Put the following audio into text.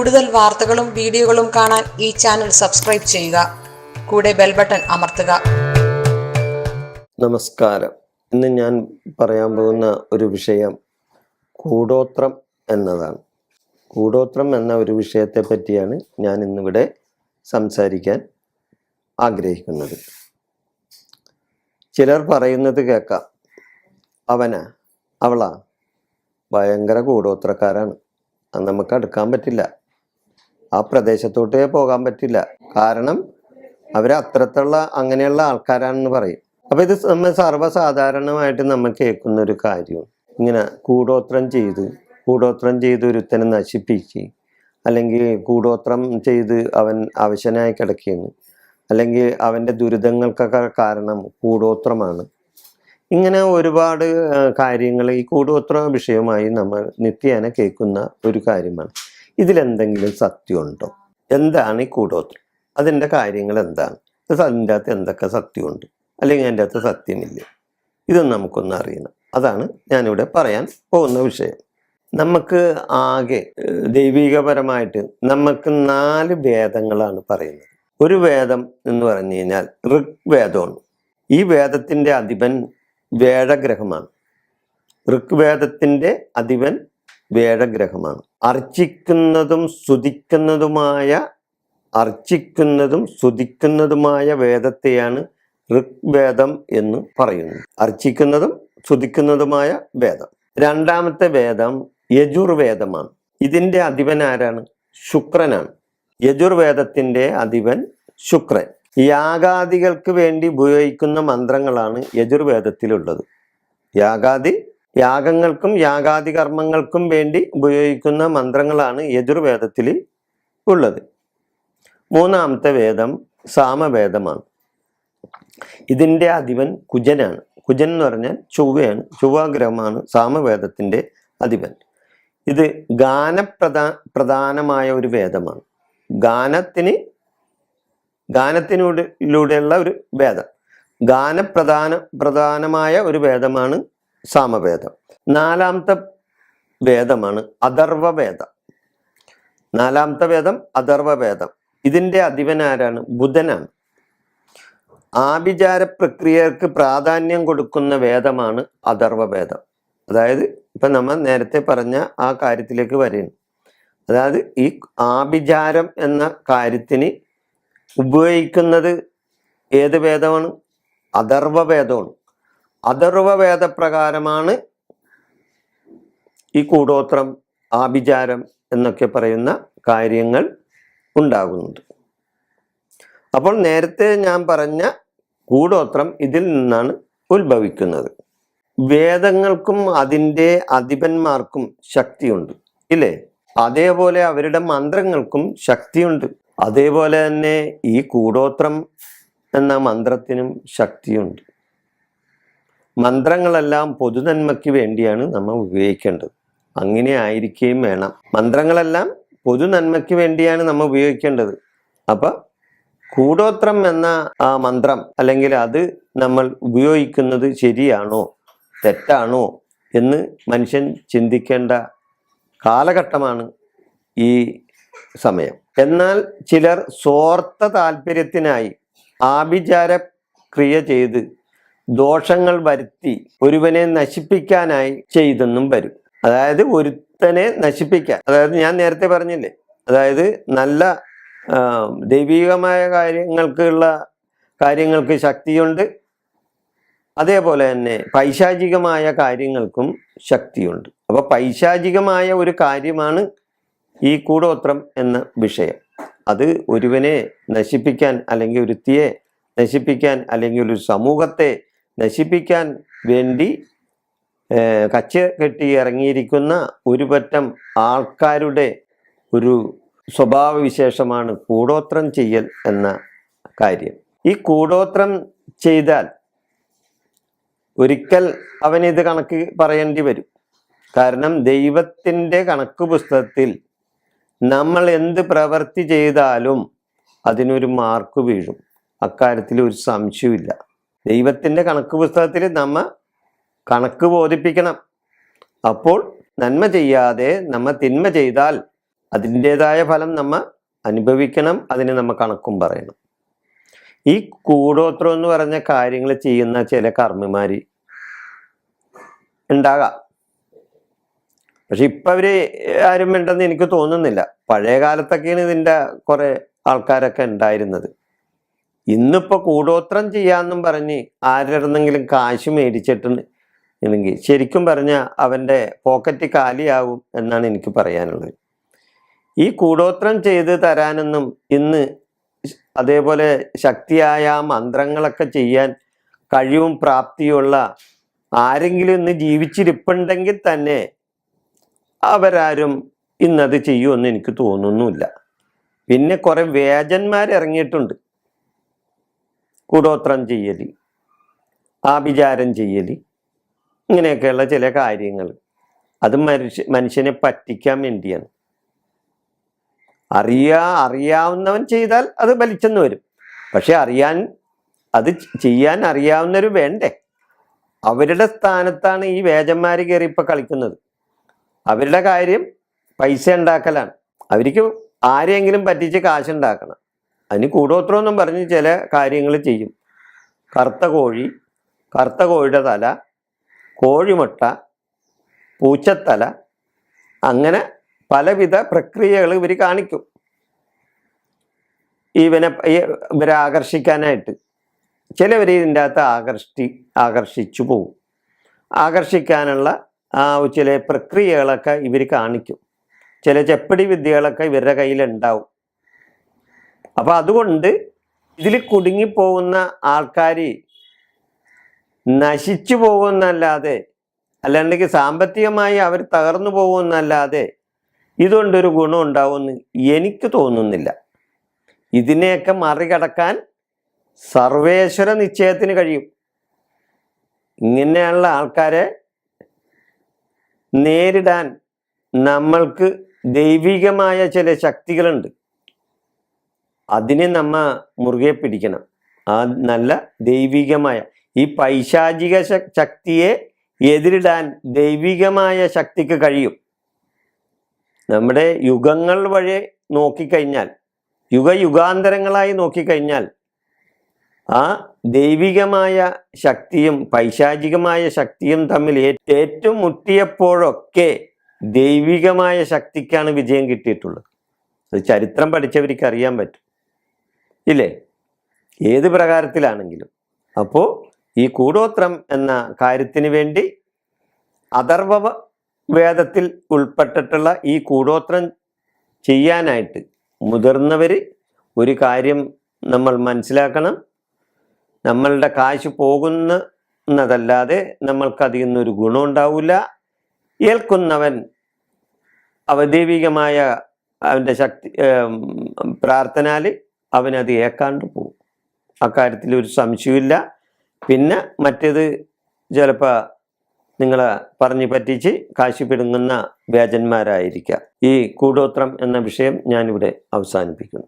കൂടുതൽ വാർത്തകളും വീഡിയോകളും കാണാൻ ഈ ചാനൽ സബ്സ്ക്രൈബ് ചെയ്യുക. കൂടെ ബെൽ ബട്ടൺ അമർത്തുക. നമസ്കാരം. ഇന്ന് ഞാൻ പറയാൻ പോകുന്ന ഒരു വിഷയം കൂടോത്രം എന്നതാണ്. കൂടോത്രം എന്ന ഒരു വിഷയത്തെ പറ്റിയാണ് ഞാൻ ഇന്നിവിടെ സംസാരിക്കാൻ ആഗ്രഹിക്കുന്നത്. ചിലർ പറയുന്നത് കേൾക്കാം, അവനാ അവളാ ഭയങ്കര കൂടോത്രക്കാരാണ്, അത് നമുക്ക് അടുക്കാൻ പറ്റില്ല, ആ പ്രദേശത്തോട്ടേ പോകാൻ പറ്റില്ല, കാരണം അവർ അത്രത്തുള്ള അങ്ങനെയുള്ള ആൾക്കാരാണെന്ന് പറയും. അപ്പോൾ ഇത് നമ്മൾ സർവ്വസാധാരണമായിട്ട് നമ്മൾ കേൾക്കുന്ന ഒരു കാര്യം. ഇങ്ങനെ കൂടോത്രം ചെയ്ത് ഒരുത്തനെ നശിപ്പിച്ച്, അല്ലെങ്കിൽ കൂടോത്രം ചെയ്ത് അവൻ അവശനായി കിടക്കുകയാണ്, അല്ലെങ്കിൽ അവൻ്റെ ദുരിതങ്ങൾക്കൊക്കെ കാരണം കൂടോത്രമാണ്. ഇങ്ങനെ ഒരുപാട് കാര്യങ്ങൾ ഈ കൂടോത്ര വിഷയമായി നമ്മൾ നിത്യേന കേൾക്കുന്ന ഒരു കാര്യമാണ്. ഇതിലെന്തെങ്കിലും സത്യമുണ്ടോ? എന്താണ് ഈ കൂടോത്രം? അതിൻ്റെ കാര്യങ്ങൾ എന്താണ്? അതിൻ്റെ അകത്ത് എന്തൊക്കെ സത്യമുണ്ട്, അല്ലെങ്കിൽ അതിൻ്റെ അകത്ത് സത്യമില്ല? ഇതൊന്നും നമുക്കൊന്ന് അറിയണം. അതാണ് ഞാനിവിടെ പറയാൻ പോകുന്ന വിഷയം. നമുക്ക് ആകെ ദൈവികപരമായിട്ട് നമുക്ക് 4 വേദങ്ങളാണ് പറയുന്നത്. ഒരു വേദം എന്ന് പറഞ്ഞു കഴിഞ്ഞാൽ ഋഗ്വേദമാണ്. ഈ വേദത്തിൻ്റെ അധിപൻ വേഴഗ്രഹമാണ്. ഋഗ്വേദത്തിൻ്റെ അധിപൻ വേഴഗ്രഹമാണ്. അർച്ചിക്കുന്നതും സ്തുതിക്കുന്നതുമായ വേദത്തെയാണ് ഋഗ്വേദം എന്ന് പറയുന്നത്. അർച്ചിക്കുന്നതും സ്തുതിക്കുന്നതുമായ വേദം. രണ്ടാമത്തെ വേദം യജുർവേദമാണ്. ഇതിൻ്റെ അധിപൻ ആരാണ്? ശുക്രനാണ്. യജുർവേദത്തിൻ്റെ അധിപൻ ശുക്രൻ. യാഗാദികൾക്ക് വേണ്ടി ഉപയോഗിക്കുന്ന മന്ത്രങ്ങളാണ് യജുർവേദത്തിലുള്ളത്. യാഗങ്ങൾക്കും യാഗാദി കർമ്മങ്ങൾക്കും വേണ്ടി ഉപയോഗിക്കുന്ന മന്ത്രങ്ങളാണ് യജുർവേദത്തിൽ ഉള്ളത്. മൂന്നാമത്തെ വേദം സാമവേദമാണ്. ഇതിൻ്റെ അധിപൻ കുജനാണ്. കുജൻ എന്ന് പറഞ്ഞാൽ ചൊവ്വയാണ്. ചൊവ്വാഗ്രഹമാണ് സാമവേദത്തിൻ്റെ അധിപൻ. ഇത് പ്രധാനമായ ഒരു വേദമാണ്. ഗാനത്തിലൂടെയുള്ള ഒരു വേദം. പ്രധാനമായ ഒരു വേദമാണ് സാമവേദം. നാലാമത്തെ വേദമാണ് അഥർവവേദം. ഇതിൻ്റെ അധിപൻ ആരാണ്? ബുധനാണ്. ആഭിചാര പ്രക്രിയക്ക് പ്രാധാന്യം കൊടുക്കുന്ന വേദമാണ് അഥർവവേദം. അതായത് ഇപ്പം നമ്മൾ നേരത്തെ പറഞ്ഞ ആ കാര്യത്തിലേക്ക് വരുന്നു. അതായത് ഈ ആഭിചാരം എന്ന കാര്യത്തിന് ഉപയോഗിക്കുന്നത് ഏത് വേദമാണ്? അഥർവവേദമാണ്. അഥർവവേദപ്രകാരമാണ് ഈ കൂടോത്രം, ആഭിചാരം എന്നൊക്കെ പറയുന്ന കാര്യങ്ങൾ ഉണ്ടാകുന്നത്. അപ്പോൾ നേരത്തെ ഞാൻ പറഞ്ഞ കൂടോത്രം ഇതിൽ നിന്നാണ് ഉത്ഭവിക്കുന്നത്. വേദങ്ങൾക്കും അതിൻ്റെ അധിപന്മാർക്കും ശക്തിയുണ്ട്, ഇല്ലേ? അതേപോലെ അവരുടെ മന്ത്രങ്ങൾക്കും ശക്തിയുണ്ട്. അതേപോലെ തന്നെ ഈ കൂടോത്രം എന്ന മന്ത്രത്തിനും ശക്തിയുണ്ട്. മന്ത്രങ്ങളെല്ലാം പൊതുനന്മയ്ക്ക് വേണ്ടിയാണ് നമ്മൾ ഉപയോഗിക്കേണ്ടത്. അങ്ങനെ ആയിരിക്കുകയും വേണം. മന്ത്രങ്ങളെല്ലാം പൊതുനന്മയ്ക്ക് വേണ്ടിയാണ് നമ്മൾ ഉപയോഗിക്കേണ്ടത്. അപ്പം കൂടോത്രം എന്ന ആ മന്ത്രം അല്ലെങ്കിൽ അത് നമ്മൾ ഉപയോഗിക്കുന്നത് ശരിയാണോ തെറ്റാണോ എന്ന് മനുഷ്യൻ ചിന്തിക്കേണ്ട കാലഘട്ടമാണ് ഈ സമയം. എന്നാൽ ചിലർ സ്വാർത്ഥ താല്പര്യത്തിനായി ആഭിചാര ക്രിയ ചെയ്ത് ദോഷങ്ങൾ വരുത്തി ഒരുവനെ നശിപ്പിക്കാനായി ചെയ്തെന്നും വരും. അതായത് ഒരുത്തനെ നശിപ്പിക്കാൻ, അതായത് ഞാൻ നേരത്തെ പറഞ്ഞില്ലേ, അതായത് നല്ല ദൈവികമായ കാര്യങ്ങൾക്ക് ശക്തിയുണ്ട്, അതേപോലെ തന്നെ പൈശാചികമായ കാര്യങ്ങൾക്കും ശക്തിയുണ്ട്. അപ്പോൾ പൈശാചികമായ ഒരു കാര്യമാണ് ഈ കൂടോത്രം എന്ന വിഷയം. അത് ഒരുവനെ നശിപ്പിക്കാൻ, അല്ലെങ്കിൽ ഒരുത്തിയെ നശിപ്പിക്കാൻ, അല്ലെങ്കിൽ ഒരു സമൂഹത്തെ നശിപ്പിക്കാൻ വേണ്ടി കച്ച കെട്ടി ഇറങ്ങിയിരിക്കുന്ന ഒരു പറ്റം ആൾക്കാരുടെ ഒരു സ്വഭാവവിശേഷമാണ് കൂടോത്രം ചെയ്യൽ എന്ന കാര്യം. ഈ കൂടോത്രം ചെയ്താൽ ഒരിക്കൽ അവനിത് കണക്ക് പറയേണ്ടി വരും. കാരണം ദൈവത്തിൻ്റെ കണക്ക് പുസ്തകത്തിൽ നമ്മൾ എന്ത് പ്രവൃത്തി ചെയ്താലും അതിനൊരു മാർക്ക് വീഴും. അക്കാര്യത്തിൽ ഒരു സംശയമില്ല. ദൈവത്തിൻ്റെ കണക്ക് പുസ്തകത്തിൽ നമ്മൾ കണക്ക് ബോധിപ്പിക്കണം. അപ്പോൾ നന്മ ചെയ്യാതെ നമ്മ തിന്മ ചെയ്താൽ അതിൻ്റെതായ ഫലം നമ്മ അനുഭവിക്കണം, അതിന് നമ്മ കണക്കും പറയണം. ഈ കൂടോത്രം എന്ന് പറഞ്ഞ കാര്യങ്ങൾ ചെയ്യുന്ന ചില കർമ്മിമാര് ഉണ്ടാകാം. പക്ഷെ ഇപ്പൊ അവര് ആരും ഉണ്ടെന്ന് എനിക്ക് തോന്നുന്നില്ല. പഴയ കാലത്തൊക്കെയാണ് ഇതിൻ്റെ കുറെ ആൾക്കാരൊക്കെ ഉണ്ടായിരുന്നത്. ഇന്നിപ്പോ കൂടോത്രം ചെയ്യാന്നും പറഞ്ഞ് ആരുടെന്നെങ്കിലും കാശ് മേടിച്ചിട്ടുണ്ടെങ്കിൽ ശരിക്കും പറഞ്ഞാൽ അവൻ്റെ പോക്കറ്റ് കാലിയാവും എന്നാണ് എനിക്ക് പറയാനുള്ളത്. ഈ കൂടോത്രം ചെയ്ത് തരാനൊന്നും ഇന്ന് അതേപോലെ ശക്തിയായ മന്ത്രങ്ങളൊക്കെ ചെയ്യാൻ കഴിവും പ്രാപ്തിയുള്ള ആരെങ്കിലും ഇന്ന് ജീവിച്ചിരിപ്പുണ്ടെങ്കിൽ തന്നെ അവരാരും ഇന്നത് ചെയ്യുമെന്ന് എനിക്ക് തോന്നുന്നുമില്ല. പിന്നെ കുറെ വേജന്മാർ ഇറങ്ങിയിട്ടുണ്ട്. കൂടോത്രം ചെയ്യല്, ആഭിചാരം ചെയ്യല്, ഇങ്ങനെയൊക്കെയുള്ള ചില കാര്യങ്ങൾ. അത് മനുഷ്യനെ പറ്റിക്കാൻ വേണ്ടിയാണ്. അറിയാവുന്നവൻ ചെയ്താൽ അത് വലിച്ചെന്ന് വരും. പക്ഷെ അത് ചെയ്യാൻ അറിയാവുന്നവർ വേണ്ടേ? അവരുടെ സ്ഥാനത്താണ് ഈ വേജന്മാർ കയറി ഇപ്പൊ കളിക്കുന്നത്. അവരുടെ കാര്യം പൈസ ഉണ്ടാക്കലാണ്. അവർക്ക് ആരെയെങ്കിലും പറ്റിച്ച് കാശുണ്ടാക്കണം. അതിന് കൂടോത്രം എന്നും പറഞ്ഞ് ചില കാര്യങ്ങൾ ചെയ്യും. കറുത്ത കോഴിയുടെ തല, കോഴിമുട്ട, പൂച്ചത്തല, അങ്ങനെ പലവിധ പ്രക്രിയകൾ ഇവർ കാണിക്കും ഇവരെ ആകർഷിക്കാനായിട്ട്. ചിലവർ ഇതിൻ്റെ അകത്ത് ആകർഷിച്ചു പോകും. ആകർഷിക്കാനുള്ള ചില പ്രക്രിയകളൊക്കെ ഇവർ കാണിക്കും. ചില ചെപ്പടി വിദ്യകളൊക്കെ ഇവരുടെ കയ്യിലുണ്ടാവും. അപ്പം അതുകൊണ്ട് ഇതിൽ കുടുങ്ങിപ്പോകുന്ന ആൾക്കാർ നശിച്ചു പോകുന്നല്ലാതെ, അല്ലാണ്ടെങ്കിൽ സാമ്പത്തികമായി അവർ തകർന്നു പോകുന്നല്ലാതെ ഇതുകൊണ്ടൊരു ഗുണം ഉണ്ടാവുമെന്ന് എനിക്ക് തോന്നുന്നില്ല. ഇതിനെയൊക്കെ മറികടക്കാൻ സർവേശ്വര നിശ്ചയത്തിന് കഴിയും. ഇങ്ങനെയുള്ള ആൾക്കാരെ നേരിടാൻ നമ്മൾക്ക് ദൈവികമായ ചില ശക്തികളുണ്ട്. അതിനെ നമ്മ മുറുകെ പിടിക്കണം. ആ നല്ല ദൈവികമായ ഈ പൈശാചിക ശക്തിയെ എതിരിടാൻ ദൈവികമായ ശക്തിക്ക് കഴിയും. നമ്മുടെ യുഗങ്ങൾ വഴി നോക്കിക്കഴിഞ്ഞാൽ, യുഗാന്തരങ്ങളായി നോക്കിക്കഴിഞ്ഞാൽ, ആ ദൈവികമായ ശക്തിയും പൈശാചികമായ ശക്തിയും തമ്മിൽ ഏറ്റുമുട്ടിയപ്പോഴൊക്കെ ദൈവികമായ ശക്തിക്കാണ് വിജയം കിട്ടിയിട്ടുള്ളത്. അത് ചരിത്രം പഠിച്ചവർക്ക് അറിയാൻ പറ്റും, ഇല്ലേ? ഏത് പ്രകാരത്തിലാണെങ്കിലും. അപ്പോൾ ഈ കൂടോത്രം എന്ന കാര്യത്തിന് വേണ്ടി അഥർവ വേദത്തിൽ ഉൾപ്പെട്ടിട്ടുള്ള ഈ കൂടോത്രം ചെയ്യാനായിട്ട് മുതിർന്നവർ ഒരു കാര്യം നമ്മൾ മനസ്സിലാക്കണം. നമ്മളുടെ കാശ് പോകുന്നതല്ലാതെ നമ്മൾക്ക് അതിൽ നിന്നൊരു ഗുണം ഉണ്ടാവില്ല. ഏൽക്കുന്നവൻ അവദൈവികമായ അവൻ്റെ ശക്തി പ്രാർത്ഥനയിൽ അവനത് ഏക്കാണ്ട് പോകും. അക്കാര്യത്തിൽ ഒരു സംശയമില്ല. പിന്നെ മറ്റേത് ചിലപ്പോൾ നിങ്ങളെ പറഞ്ഞു പറ്റിച്ച് കാശ് പിടുങ്ങുന്ന വ്യാജന്മാരായിരിക്കാം. ഈ കൂടോത്രം എന്ന വിഷയം ഞാനിവിടെ അവസാനിപ്പിക്കുന്നു.